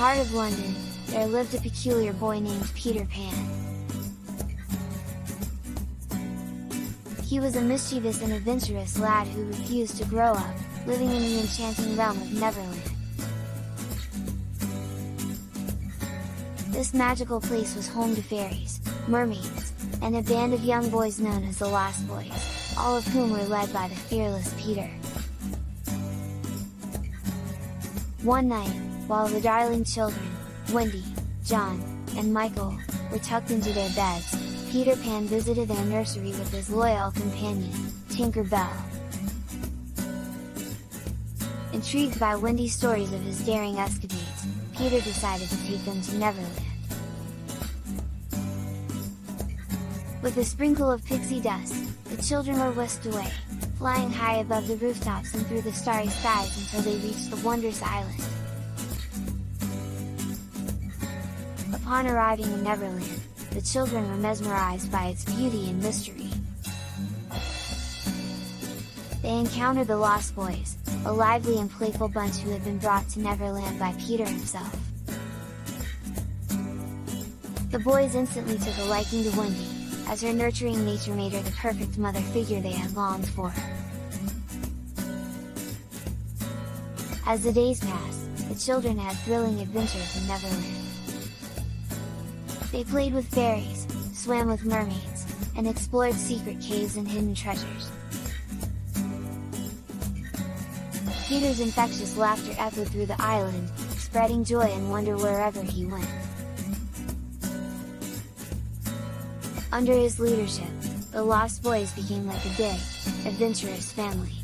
heart of London, there lived a peculiar boy named Peter Pan. He was a mischievous and adventurous lad who refused to grow up, living in the enchanting realm of Neverland. This magical place was home to fairies, mermaids, and a band of young boys known as the Lost Boys, all of whom were led by the fearless Peter. One night, while the darling children, Wendy, John, and Michael, were tucked into their beds, Peter Pan visited their nursery with his loyal companion, Tinker Bell. Intrigued by Wendy's stories of his daring escapades, Peter decided to take them to Neverland. With a sprinkle of pixie dust, the children were whisked away, flying high above the rooftops and through the starry skies until they reached the wondrous island. Upon arriving in Neverland, the children were mesmerized by its beauty and mystery. They encountered the Lost Boys, a lively and playful bunch who had been brought to Neverland by Peter himself. The boys instantly took a liking to Wendy, as her nurturing nature made her the perfect mother figure they had longed for. As the days passed, the children had thrilling adventures in Neverland. They played with fairies, swam with mermaids, and explored secret caves and hidden treasures. Peter's infectious laughter echoed through the island, spreading joy and wonder wherever he went. Under his leadership, the Lost Boys became like a big, adventurous family.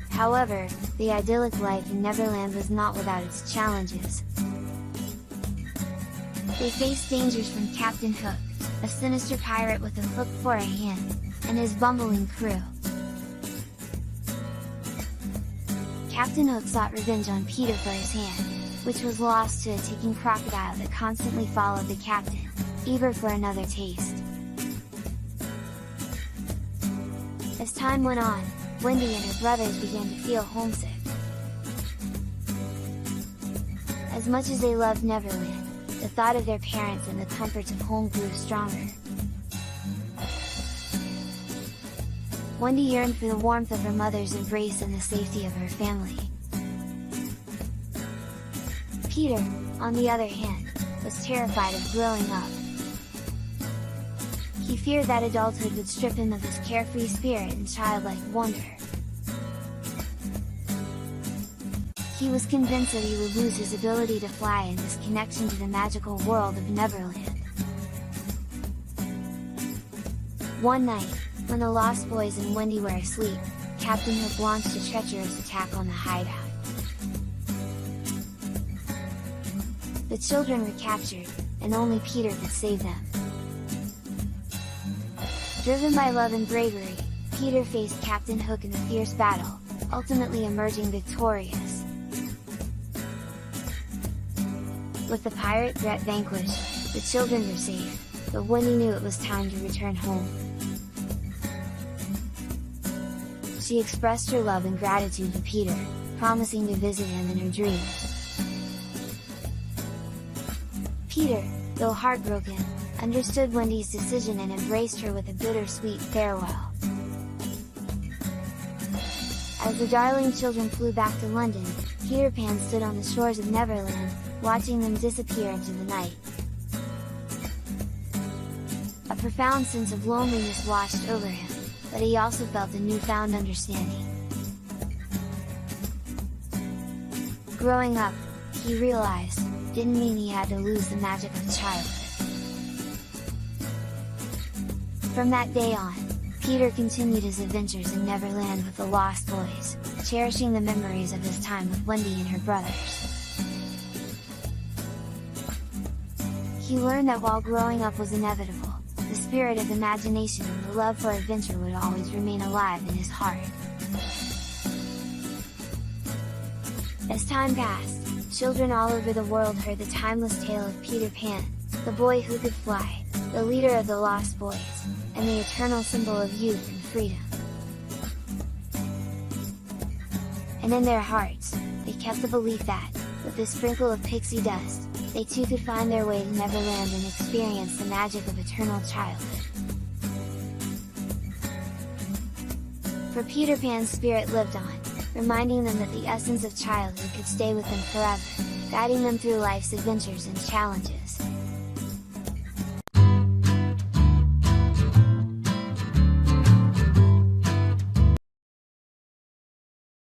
However, the idyllic life in Neverland was not without its challenges. They faced dangers from Captain Hook, a sinister pirate with a hook for a hand, and his bumbling crew. Captain Hook sought revenge on Peter for his hand, which was lost to a ticking crocodile that constantly followed the captain, eager for another taste. As time went on, Wendy and her brothers began to feel homesick. As much as they loved Neverland, the thought of their parents and the comforts of home grew stronger. Wendy yearned for the warmth of her mother's embrace and the safety of her family. Peter, on the other hand, was terrified of growing up. He feared that adulthood would strip him of his carefree spirit and childlike wonder. He was convinced that he would lose his ability to fly and his connection to the magical world of Neverland. One night, when the Lost Boys and Wendy were asleep, Captain Hook launched a treacherous attack on the hideout. The children were captured, and only Peter could save them. Driven by love and bravery, Peter faced Captain Hook in a fierce battle, ultimately emerging victorious. With the pirate threat vanquished, the children were safe, but Wendy knew it was time to return home. She expressed her love and gratitude to Peter, promising to visit him in her dreams. Peter, though heartbroken, understood Wendy's decision and embraced her with a bittersweet farewell. As the darling children flew back to London, Peter Pan stood on the shores of Neverland, watching them disappear into the night. A profound sense of loneliness washed over him, but he also felt a newfound understanding. Growing up, he realized, didn't mean he had to lose the magic of childhood. From that day on, Peter continued his adventures in Neverland with the Lost Boys, cherishing the memories of his time with Wendy and her brothers. He learned that while growing up was inevitable, the spirit of imagination and the love for adventure would always remain alive in his heart. As time passed, children all over the world heard the timeless tale of Peter Pan, the boy who could fly, the leader of the Lost Boys, and the eternal symbol of youth and freedom. And in their hearts, they kept the belief that, with a sprinkle of pixie dust, they too could find their way to Neverland and experience the magic of eternal childhood. For Peter Pan's spirit lived on, reminding them that the essence of childhood could stay with them forever, guiding them through life's adventures and challenges.